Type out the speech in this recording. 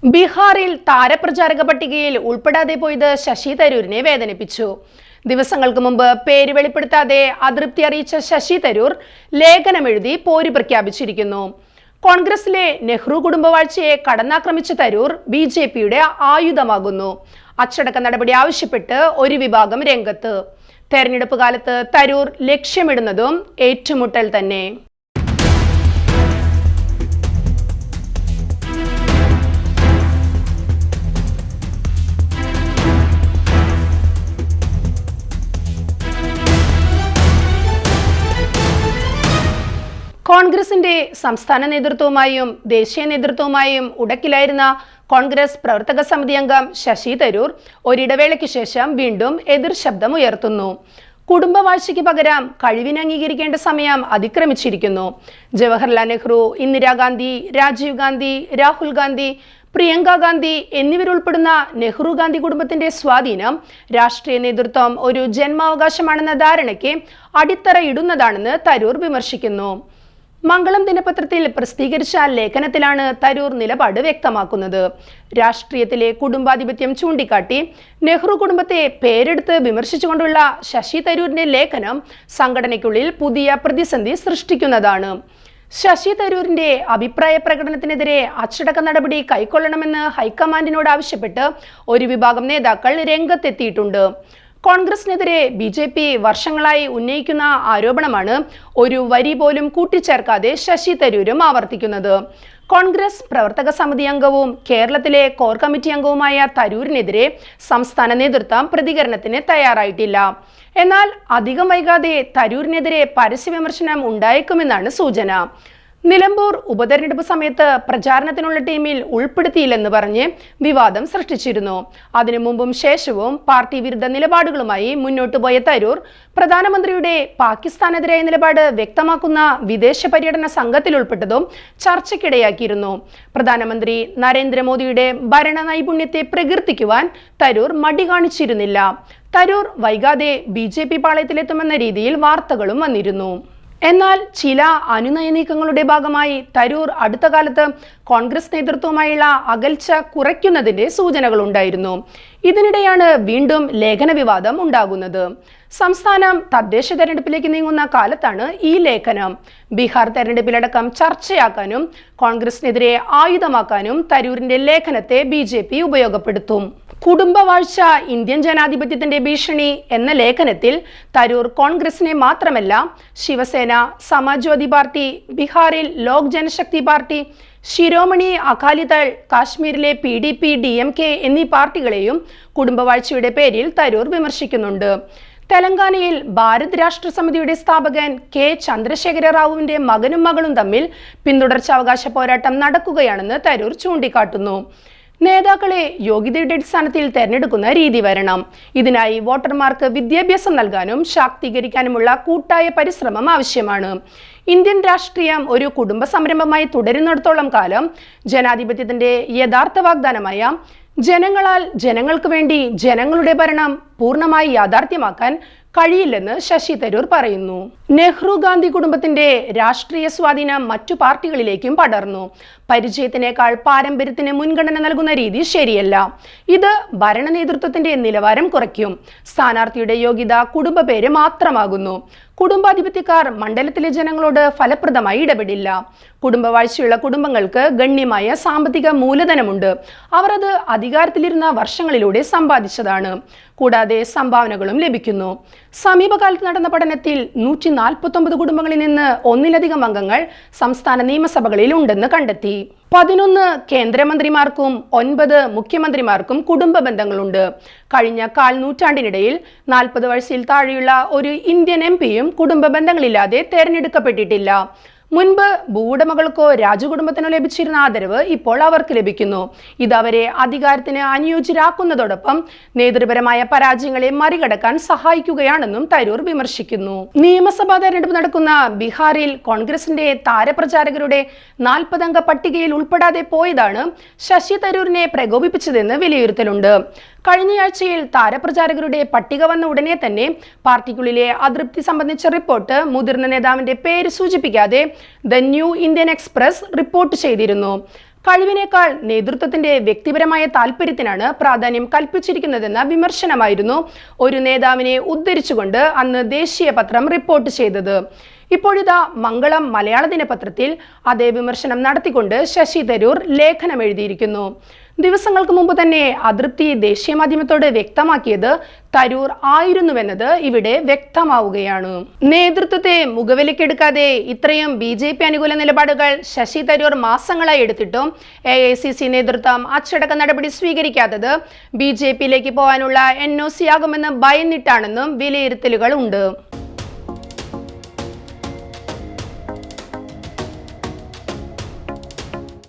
ബീഹാറിൽ താരപ്രചാരക പട്ടികയിൽ ഉൾപ്പെടാതെ പോയത് ശശി തരൂരിനെ വേദനിപ്പിച്ചു. ദിവസങ്ങൾക്ക് മുമ്പ് പേര് വെളിപ്പെടുത്താതെ അതൃപ്തി അറിയിച്ച ശശി തരൂർ ലേഖനമെഴുതി പോര് പ്രഖ്യാപിച്ചിരിക്കുന്നു. കോൺഗ്രസിലെ നെഹ്റു കുടുംബവാഴ്ചയെ കടന്നാക്രമിച്ച തരൂർ BJPയുടെ ആയുധമാകുന്നു. അച്ചടക്ക നടപടി ആവശ്യപ്പെട്ട് ഒരു വിഭാഗം രംഗത്ത്. തെരഞ്ഞെടുപ്പ് കാലത്ത് തരൂർ ലക്ഷ്യമിടുന്നതും ഏറ്റുമുട്ടൽ തന്നെ. കോൺഗ്രസിന്റെ സംസ്ഥാന നേതൃത്വവുമായും ദേശീയ നേതൃത്വവുമായും ഉടക്കിലായിരുന്ന കോൺഗ്രസ് പ്രവർത്തക സമിതി അംഗം ശശി തരൂർ ഒരിടവേളയ്ക്ക് ശേഷം വീണ്ടും എതിർ ശബ്ദം ഉയർത്തുന്നു. കുടുംബവാഴ്ചയ്ക്ക് പകരം കഴിവിനെ അംഗീകരിക്കേണ്ട സമയം അതിക്രമിച്ചിരിക്കുന്നു. ജവഹർലാൽ നെഹ്റു, ഇന്ദിരാഗാന്ധി, രാജീവ് ഗാന്ധി, രാഹുൽ ഗാന്ധി, പ്രിയങ്ക ഗാന്ധി എന്നിവരുൾപ്പെടുന്ന നെഹ്റു ഗാന്ധി കുടുംബത്തിന്റെ സ്വാധീനം രാഷ്ട്രീയ നേതൃത്വം ഒരു ജന്മാവകാശമാണെന്ന ധാരണയ്ക്ക് അടിത്തറയിടുന്നതാണെന്ന് തരൂർ വിമർശിക്കുന്നു. മംഗളം ദിനപത്രത്തിൽ പ്രസിദ്ധീകരിച്ച ലേഖനത്തിലാണ് തരൂർ നിലപാട് വ്യക്തമാക്കുന്നത്. രാഷ്ട്രീയത്തിലെ കുടുംബാധിപത്യം ചൂണ്ടിക്കാട്ടി നെഹ്റു കുടുംബത്തെ പേരെടുത്ത് വിമർശിച്ചുകൊണ്ടുള്ള ശശി തരൂരിന്റെ ലേഖനം സംഘടനയ്ക്കുള്ളിൽ പുതിയ പ്രതിസന്ധി സൃഷ്ടിക്കുന്നതാണ്. ശശി തരൂരിന്റെ അഭിപ്രായ പ്രകടനത്തിനെതിരെ അച്ചടക്ക നടപടി കൈക്കൊള്ളണമെന്ന് ഹൈക്കമാൻഡിനോട് ആവശ്യപ്പെട്ട് ഒരു വിഭാഗം നേതാക്കൾ രംഗത്തെത്തിയിട്ടുണ്ട്. കോൺഗ്രസിനെതിരെ BJP വർഷങ്ങളായി ഉന്നയിക്കുന്ന ആരോപണമാണ് ഒരു വരി പോലും കൂട്ടിച്ചേർക്കാതെ ശശി തരൂരും ആവർത്തിക്കുന്നത്. കോൺഗ്രസ് പ്രവർത്തക സമിതി അംഗവും കേരളത്തിലെ കോർ കമ്മിറ്റി അംഗവുമായ തരൂരിനെതിരെ സംസ്ഥാന നേതൃത്വം പ്രതികരണത്തിന് തയ്യാറായിട്ടില്ല. എന്നാൽ അധികം വൈകാതെ തരൂരിനെതിരെ പരസ്യ വിമർശനം ഉണ്ടായേക്കുമെന്നാണ് സൂചന. നിലമ്പൂർ ഉപതെരഞ്ഞെടുപ്പ് സമയത്ത് പ്രചാരണത്തിനുള്ള ടീമിൽ ഉൾപ്പെടുത്തിയില്ലെന്ന് പറഞ്ഞ് വിവാദം സൃഷ്ടിച്ചിരുന്നു. അതിനു മുമ്പും ശേഷവും പാർട്ടി വിരുദ്ധ നിലപാടുകളുമായി മുന്നോട്ടു പോയ തരൂർ പ്രധാനമന്ത്രിയുടെ പാകിസ്ഥാനെതിരായ നിലപാട് വ്യക്തമാക്കുന്ന വിദേശ പര്യടന സംഘത്തിൽ ഉൾപ്പെട്ടതും ചർച്ചയ്ക്കിടയാക്കിയിരുന്നു. പ്രധാനമന്ത്രി നരേന്ദ്രമോദിയുടെ ഭരണ നൈപുണ്യത്തെ പ്രകീർത്തിക്കുവാൻ തരൂർ മടി കാണിച്ചിരുന്നില്ല. തരൂർ വൈകാതെ BJP പാളയത്തിലെത്തുമെന്ന രീതിയിൽ വാർത്തകളും വന്നിരുന്നു. എന്നാൽ ചില അനുനയ നീക്കങ്ങളുടെ ഭാഗമായി തരൂർ അടുത്ത കാലത്ത് കോൺഗ്രസ് നേതൃത്വവുമായുള്ള അകൽച്ച കുറയ്ക്കുന്നതിന്റെ സൂചനകളുണ്ടായിരുന്നു. ഇതിനിടെയാണ് വീണ്ടും ലേഖന വിവാദം ഉണ്ടാകുന്നത്. സംസ്ഥാനം തദ്ദേശ തെരഞ്ഞെടുപ്പിലേക്ക് നീങ്ങുന്ന കാലത്താണ് ഈ ലേഖനം. ബീഹാർ തെരഞ്ഞെടുപ്പിലടക്കം ചർച്ചയാക്കാനും കോൺഗ്രസിനെതിരെ ആയുധമാക്കാനും തരൂരിന്റെ ലേഖനത്തെ BJP ഉപയോഗപ്പെടുത്തും. കുടുംബവാഴ്ച ഇന്ത്യൻ ജനാധിപത്യത്തിന്റെ ഭീഷണി എന്ന ലേഖനത്തിൽ തരൂർ കോൺഗ്രസിനെ മാത്രമല്ല ശിവസേന, സമാജ്വാദി പാർട്ടി, ബീഹാറിൽ ലോക് ജനശക്തി പാർട്ടി, ശിരോമണി അകാലിദൾ, കാശ്മീരിലെ PDP, DMK എന്നീ പാർട്ടികളെയും കുടുംബവാഴ്ചയുടെ പേരിൽ തരൂർ വിമർശിക്കുന്നുണ്ട്. തെലങ്കാനയിൽ ഭാരത് രാഷ്ട്ര സമിതിയുടെ സ്ഥാപകൻ K. ചന്ദ്രശേഖര റാവുവിന്റെ മകനും മകളും തമ്മിൽ പിന്തുടർച്ചാവകാശ പോരാട്ടം നടക്കുകയാണെന്ന് തരൂർ ചൂണ്ടിക്കാട്ടുന്നു. നേതാക്കളെ യോഗ്യതയുടെ അടിസ്ഥാനത്തിൽ തെരഞ്ഞെടുക്കുന്ന രീതി വരണം. ഇതിനായി വോട്ടർമാർക്ക് വിദ്യാഭ്യാസം നൽകാനും ശാക്തീകരിക്കാനുമുള്ള കൂട്ടായ പരിശ്രമം ആവശ്യമാണ്. ഇന്ത്യൻ രാഷ്ട്രീയം ഒരു കുടുംബ സംരംഭമായി തുടരുന്നിടത്തോളം കാലം ജനാധിപത്യത്തിന്റെ യഥാർത്ഥ വാഗ്ദാനമായ ജനങ്ങളാൽ ജനങ്ങൾക്ക് വേണ്ടി ജനങ്ങളുടെ ഭരണം പൂർണ്ണമായി യാഥാർത്ഥ്യമാക്കാൻ കഴിയില്ലെന്ന് ശശി തരൂർ പറയുന്നു. നെഹ്റു ഗാന്ധി കുടുംബത്തിന്റെ രാഷ്ട്രീയ സ്വാധീനം മറ്റു പാർട്ടികളിലേക്കും പടർന്നു. പരിചയത്തിനേക്കാൾ പാരമ്പര്യത്തിന് മുൻഗണന നൽകുന്ന രീതി ശരിയല്ല. ഇത് ഭരണ നേതൃത്വത്തിന്റെ നിലവാരം കുറയ്ക്കും. സ്ഥാനാർത്ഥിയുടെ യോഗ്യത കുടുംബ പേര് മാത്രമാകുന്നു. കുടുംബാധിപത്യക്കാർ മണ്ഡലത്തിലെ ജനങ്ങളോട് ഫലപ്രദമായി ഇടപെടില്ല. കുടുംബവാഴ്ചയുള്ള കുടുംബങ്ങൾക്ക് ഗണ്യമായ സാമ്പത്തിക മൂലധനമുണ്ട്. അവർ അത് അധികാരത്തിലിരുന്ന വർഷങ്ങളിലൂടെ സമ്പാദിച്ചതാണ്. കൂടാതെ സംഭാവനകളും ലഭിക്കുന്നു. സമീപകാലത്ത് നടന്ന പഠനത്തിൽ 149 കുടുംബങ്ങളിൽ നിന്ന് ഒന്നിലധികം അംഗങ്ങൾ സംസ്ഥാന നിയമസഭകളിൽ ഉണ്ടെന്ന് കണ്ടെത്തി. 11 കേന്ദ്രമന്ത്രിമാർക്കും 9 മുഖ്യമന്ത്രിമാർക്കും കുടുംബ ബന്ധങ്ങളുണ്ട്. കഴിഞ്ഞ കാൽ നൂറ്റാണ്ടിനിടയിൽ 40 വയസ്സിൽ താഴെയുള്ള ഒരു ഇന്ത്യൻ MPയും കുടുംബ ബന്ധങ്ങളില്ലാതെ തെരഞ്ഞെടുക്കപ്പെട്ടിട്ടില്ല. മുൻപ് ഭൂവുടമകൾക്കോ രാജകുടുംബത്തിനോ ലഭിച്ചിരുന്ന ആദരവ് ഇപ്പോൾ അവർക്ക് ലഭിക്കുന്നു. ഇത് അവരെ അധികാരത്തിന് അനുയോജ്യരാക്കുന്നതോടൊപ്പം നേതൃപരമായ പരാജയങ്ങളെ മറികടക്കാൻ സഹായിക്കുകയാണെന്നും തരൂർ വിമർശിക്കുന്നു. നിയമസഭാ തെരഞ്ഞെടുപ്പ് നടക്കുന്ന ബീഹാറിൽ കോൺഗ്രസിന്റെ താരപ്രചാരകരുടെ 40 അംഗ പട്ടികയിൽ ഉൾപ്പെടാതെ പോയതാണ് ശശി തരൂരിനെ പ്രകോപിപ്പിച്ചതെന്ന് വിലയിരുത്തലുണ്ട്. കഴിഞ്ഞയാഴ്ചയിൽ താരപ്രചാരകരുടെ പട്ടിക വന്ന ഉടനെ തന്നെ പാർട്ടിക്കുള്ളിലെ അതൃപ്തി സംബന്ധിച്ച റിപ്പോർട്ട് മുതിർന്ന നേതാവിന്റെ പേര് സൂചിപ്പിക്കാതെ the New Indian Express report ചെയ്തിരുന്നു. കഴിവിനേക്കാൾ നേതൃത്വത്തിന്റെ വ്യക്തിപരമായ താല്പര്യത്തിനാണ് പ്രാധാന്യം കൽപ്പിച്ചിരിക്കുന്നതെന്ന വിമർശനമായിരുന്നു ഒരു നേതാവിനെ ഉദ്ധരിച്ചുകൊണ്ട് അന്ന് ദേശീയ പത്രം റിപ്പോർട്ട് ചെയ്തത്. ഇപ്പോഴിതാ മംഗളം മലയാള ദിനപത്രത്തിൽ അതേ വിമർശനം നടത്തിക്കൊണ്ട് ശശി തരൂർ ലേഖനം എഴുതിയിരിക്കുന്നു. ദിവസങ്ങൾക്ക് മുമ്പ് തന്നെ അതൃപ്തി ദേശീയ മാധ്യമത്തോട് വ്യക്തമാക്കിയത് തരൂർ ആയിരുന്നുവെന്നത് ഇവിടെ വ്യക്തമാവുകയാണ്. നേതൃത്വത്തെ മുഖവിലക്കെടുക്കാതെ ഇത്രയും BJP അനുകൂല നിലപാടുകൾ ശശി തരൂർ മാസങ്ങളായി എടുത്തിട്ടും AICC നേതൃത്വം അച്ചടക്ക നടപടി സ്വീകരിക്കാത്തത് BJPയിലേക്ക് പോകാനുള്ള NOC ആകുമെന്ന് ഭയന്നിട്ടാണെന്നും വിലയിരുത്തലുകൾ ഉണ്ട്.